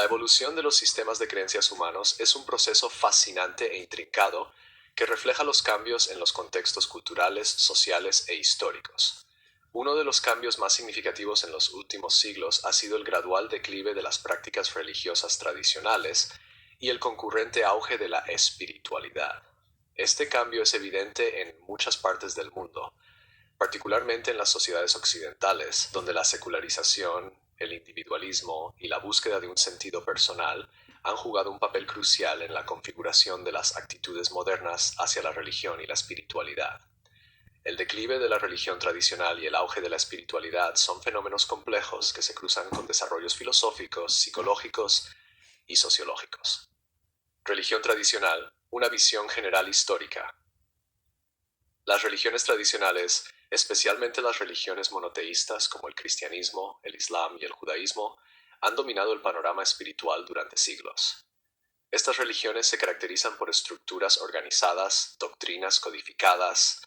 La evolución de los sistemas de creencias humanos es un proceso fascinante e intrincado que refleja los cambios en los contextos culturales, sociales e históricos. Uno de los cambios más significativos en los últimos siglos ha sido el gradual declive de las prácticas religiosas tradicionales y el concurrente auge de la espiritualidad. Este cambio es evidente en muchas partes del mundo, particularmente en las sociedades occidentales, donde la secularización, el individualismo y la búsqueda de un sentido personal han jugado un papel crucial en la configuración de las actitudes modernas hacia la religión y la espiritualidad. El declive de la religión tradicional y el auge de la espiritualidad son fenómenos complejos que se cruzan con desarrollos filosóficos, psicológicos y sociológicos. Religión tradicional, una visión general histórica. Las religiones tradicionales, especialmente las religiones monoteístas como el cristianismo, el islam y el judaísmo, han dominado el panorama espiritual durante siglos. Estas religiones se caracterizan por estructuras organizadas, doctrinas codificadas,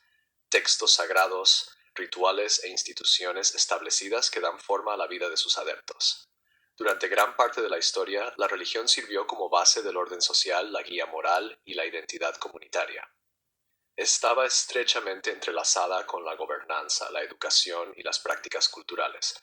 textos sagrados, rituales e instituciones establecidas que dan forma a la vida de sus adeptos. Durante gran parte de la historia, la religión sirvió como base del orden social, la guía moral y la identidad comunitaria. Estaba estrechamente entrelazada con la gobernanza, la educación y las prácticas culturales.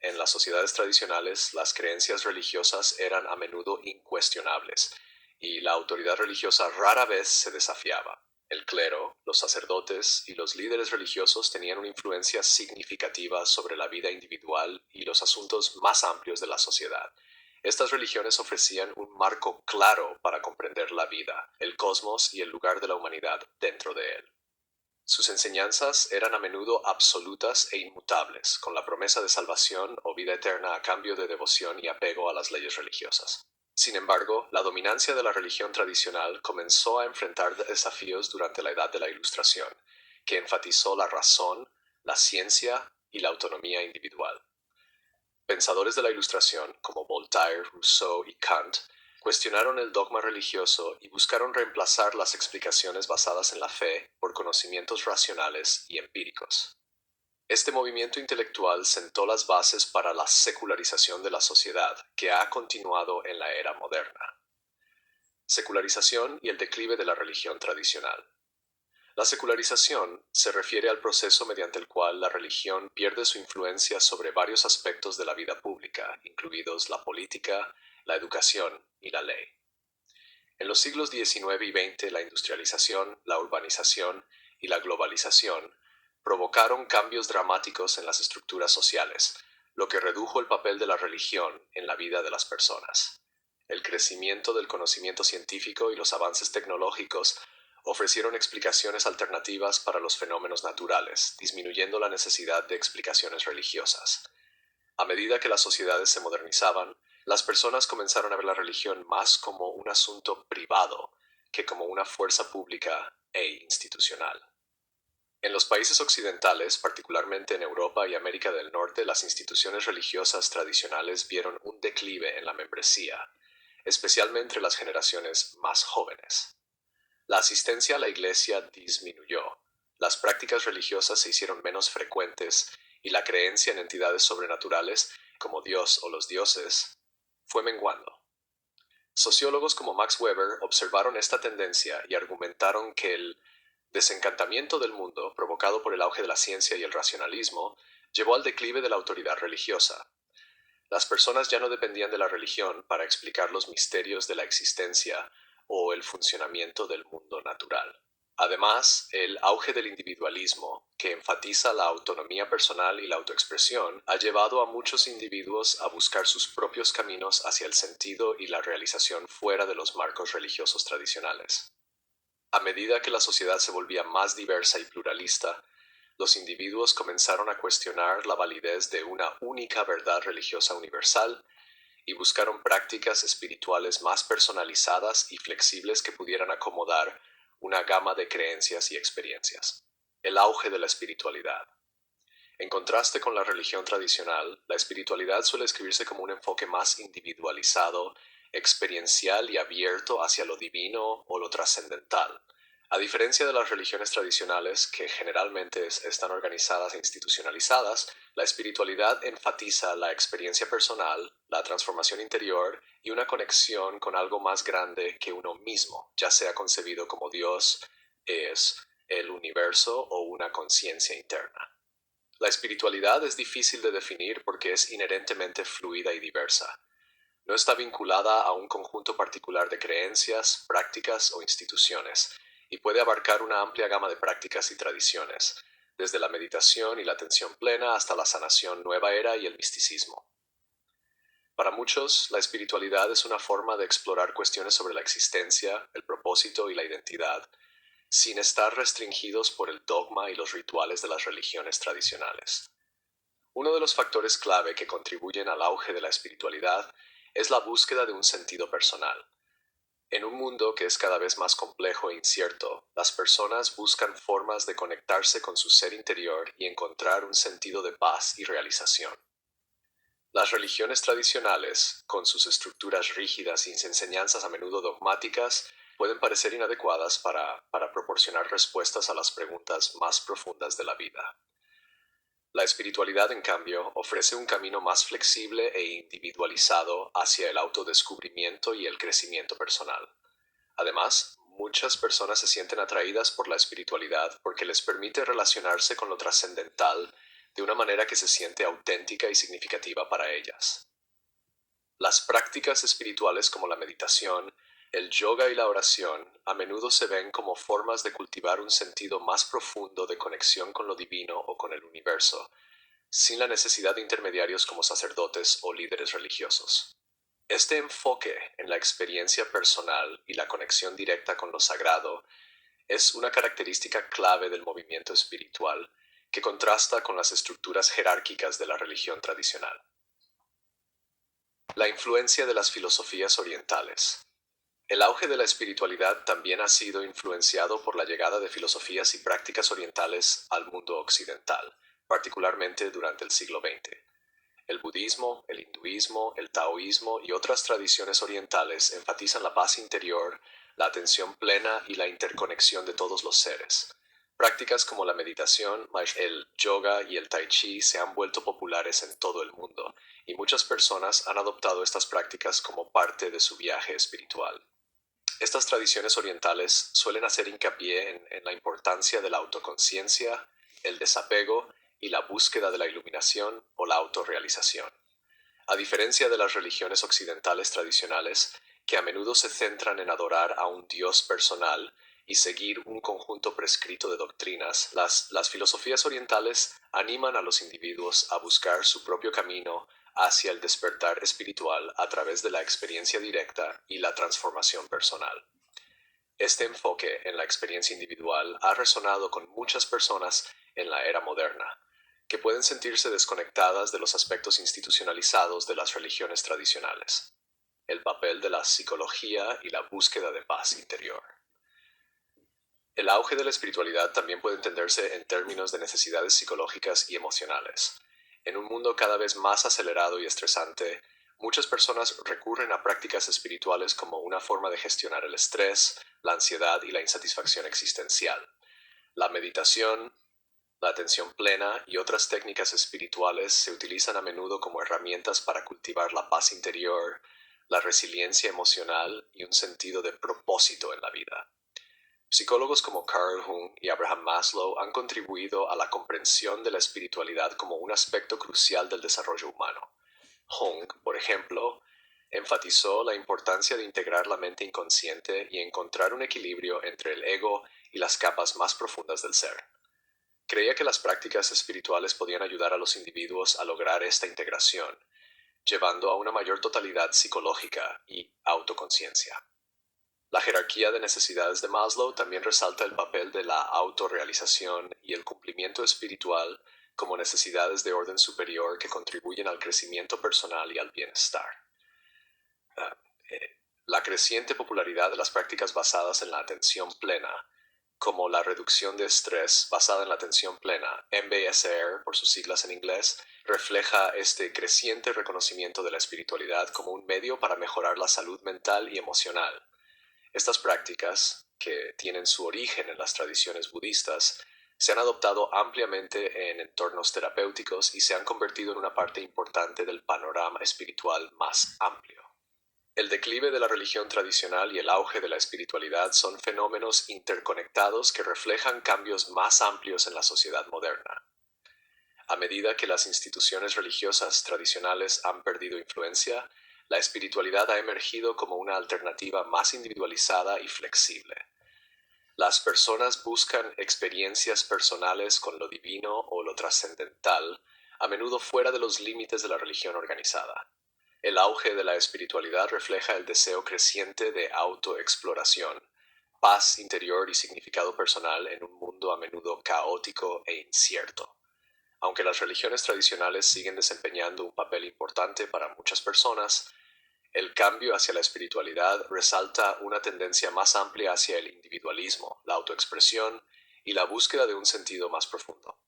En las sociedades tradicionales, las creencias religiosas eran a menudo incuestionables, y la autoridad religiosa rara vez se desafiaba. El clero, los sacerdotes y los líderes religiosos tenían una influencia significativa sobre la vida individual y los asuntos más amplios de la sociedad. Estas religiones ofrecían un marco claro para comprender la vida, el cosmos y el lugar de la humanidad dentro de él. Sus enseñanzas eran a menudo absolutas e inmutables, con la promesa de salvación o vida eterna a cambio de devoción y apego a las leyes religiosas. Sin embargo, la dominancia de la religión tradicional comenzó a enfrentar desafíos durante la Edad de la Ilustración, que enfatizó la razón, la ciencia y la autonomía individual. Pensadores de la Ilustración, como Voltaire, Rousseau y Kant, cuestionaron el dogma religioso y buscaron reemplazar las explicaciones basadas en la fe por conocimientos racionales y empíricos. Este movimiento intelectual sentó las bases para la secularización de la sociedad, que ha continuado en la era moderna. Secularización y el declive de la religión tradicional. La secularización se refiere al proceso mediante el cual la religión pierde su influencia sobre varios aspectos de la vida pública, incluidos la política, la educación y la ley. En los siglos XIX y XX, la industrialización, la urbanización y la globalización provocaron cambios dramáticos en las estructuras sociales, lo que redujo el papel de la religión en la vida de las personas. El crecimiento del conocimiento científico y los avances tecnológicos ofrecieron explicaciones alternativas para los fenómenos naturales, disminuyendo la necesidad de explicaciones religiosas. A medida que las sociedades se modernizaban, las personas comenzaron a ver la religión más como un asunto privado que como una fuerza pública e institucional. En los países occidentales, particularmente en Europa y América del Norte, las instituciones religiosas tradicionales vieron un declive en la membresía, especialmente entre las generaciones más jóvenes. La asistencia a la iglesia disminuyó, las prácticas religiosas se hicieron menos frecuentes y la creencia en entidades sobrenaturales, como Dios o los dioses, fue menguando. Sociólogos como Max Weber observaron esta tendencia y argumentaron que el desencantamiento del mundo, provocado por el auge de la ciencia y el racionalismo, llevó al declive de la autoridad religiosa. Las personas ya no dependían de la religión para explicar los misterios de la existencia o el funcionamiento del mundo natural. Además, el auge del individualismo, que enfatiza la autonomía personal y la autoexpresión, ha llevado a muchos individuos a buscar sus propios caminos hacia el sentido y la realización fuera de los marcos religiosos tradicionales. A medida que la sociedad se volvía más diversa y pluralista, los individuos comenzaron a cuestionar la validez de una única verdad religiosa universal y buscaron prácticas espirituales más personalizadas y flexibles que pudieran acomodar una gama de creencias y experiencias. El auge de la espiritualidad. En contraste con la religión tradicional, la espiritualidad suele escribirse como un enfoque más individualizado, experiencial y abierto hacia lo divino o lo trascendental, A diferencia de las religiones tradicionales, que generalmente están organizadas e institucionalizadas, la espiritualidad enfatiza la experiencia personal, la transformación interior y una conexión con algo más grande que uno mismo, ya sea concebido como Dios, es, el universo o una conciencia interna. La espiritualidad es difícil de definir porque es inherentemente fluida y diversa. No está vinculada a un conjunto particular de creencias, prácticas o instituciones, y puede abarcar una amplia gama de prácticas y tradiciones, desde la meditación y la atención plena hasta la sanación nueva era y el misticismo. Para muchos, la espiritualidad es una forma de explorar cuestiones sobre la existencia, el propósito y la identidad, sin estar restringidos por el dogma y los rituales de las religiones tradicionales. Uno de los factores clave que contribuyen al auge de la espiritualidad es la búsqueda de un sentido personal. En un mundo que es cada vez más complejo e incierto, las personas buscan formas de conectarse con su ser interior y encontrar un sentido de paz y realización. Las religiones tradicionales, con sus estructuras rígidas y enseñanzas a menudo dogmáticas, pueden parecer inadecuadas para proporcionar respuestas a las preguntas más profundas de la vida. La espiritualidad, en cambio, ofrece un camino más flexible e individualizado hacia el autodescubrimiento y el crecimiento personal. Además, muchas personas se sienten atraídas por la espiritualidad porque les permite relacionarse con lo trascendental de una manera que se siente auténtica y significativa para ellas. Las prácticas espirituales como la meditación, el yoga y la oración a menudo se ven como formas de cultivar un sentido más profundo de conexión con lo divino o con el universo, sin la necesidad de intermediarios como sacerdotes o líderes religiosos. Este enfoque en la experiencia personal y la conexión directa con lo sagrado es una característica clave del movimiento espiritual que contrasta con las estructuras jerárquicas de la religión tradicional. La influencia de las filosofías orientales. El auge de la espiritualidad también ha sido influenciado por la llegada de filosofías y prácticas orientales al mundo occidental, particularmente durante el siglo XX. El budismo, el hinduismo, el taoísmo y otras tradiciones orientales enfatizan la paz interior, la atención plena y la interconexión de todos los seres. Prácticas como la meditación, el yoga y el tai chi se han vuelto populares en todo el mundo, y muchas personas han adoptado estas prácticas como parte de su viaje espiritual. Estas tradiciones orientales suelen hacer hincapié en la importancia de la autoconciencia, el desapego y la búsqueda de la iluminación o la autorrealización. A diferencia de las religiones occidentales tradicionales, que a menudo se centran en adorar a un Dios personal y seguir un conjunto prescrito de doctrinas, las filosofías orientales animan a los individuos a buscar su propio camino hacia el despertar espiritual a través de la experiencia directa y la transformación personal. Este enfoque en la experiencia individual ha resonado con muchas personas en la era moderna, que pueden sentirse desconectadas de los aspectos institucionalizados de las religiones tradicionales, el papel de la psicología y la búsqueda de paz interior. El auge de la espiritualidad también puede entenderse en términos de necesidades psicológicas y emocionales. En un mundo cada vez más acelerado y estresante, muchas personas recurren a prácticas espirituales como una forma de gestionar el estrés, la ansiedad y la insatisfacción existencial. La meditación, la atención plena y otras técnicas espirituales se utilizan a menudo como herramientas para cultivar la paz interior, la resiliencia emocional y un sentido de propósito en la vida. Psicólogos como Carl Jung y Abraham Maslow han contribuido a la comprensión de la espiritualidad como un aspecto crucial del desarrollo humano. Jung, por ejemplo, enfatizó la importancia de integrar la mente inconsciente y encontrar un equilibrio entre el ego y las capas más profundas del ser. Creía que las prácticas espirituales podían ayudar a los individuos a lograr esta integración, llevando a una mayor totalidad psicológica y autoconciencia. La jerarquía de necesidades de Maslow también resalta el papel de la autorrealización y el cumplimiento espiritual como necesidades de orden superior que contribuyen al crecimiento personal y al bienestar. La creciente popularidad de las prácticas basadas en la atención plena, como la reducción de estrés basada en la atención plena, MBSR por sus siglas en inglés, refleja este creciente reconocimiento de la espiritualidad como un medio para mejorar la salud mental y emocional. Estas prácticas, que tienen su origen en las tradiciones budistas, se han adoptado ampliamente en entornos terapéuticos y se han convertido en una parte importante del panorama espiritual más amplio. El declive de la religión tradicional y el auge de la espiritualidad son fenómenos interconectados que reflejan cambios más amplios en la sociedad moderna. A medida que las instituciones religiosas tradicionales han perdido influencia, la espiritualidad ha emergido como una alternativa más individualizada y flexible. Las personas buscan experiencias personales con lo divino o lo trascendental, a menudo fuera de los límites de la religión organizada. El auge de la espiritualidad refleja el deseo creciente de autoexploración, paz interior y significado personal en un mundo a menudo caótico e incierto. Aunque las religiones tradicionales siguen desempeñando un papel importante para muchas personas, el cambio hacia la espiritualidad resalta una tendencia más amplia hacia el individualismo, la autoexpresión y la búsqueda de un sentido más profundo.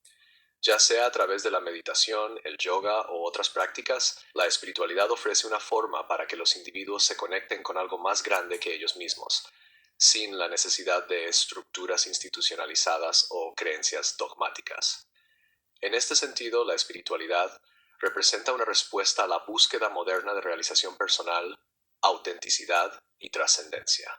Ya sea a través de la meditación, el yoga o otras prácticas, la espiritualidad ofrece una forma para que los individuos se conecten con algo más grande que ellos mismos, sin la necesidad de estructuras institucionalizadas o creencias dogmáticas. En este sentido, la espiritualidad representa una respuesta a la búsqueda moderna de realización personal, autenticidad y trascendencia.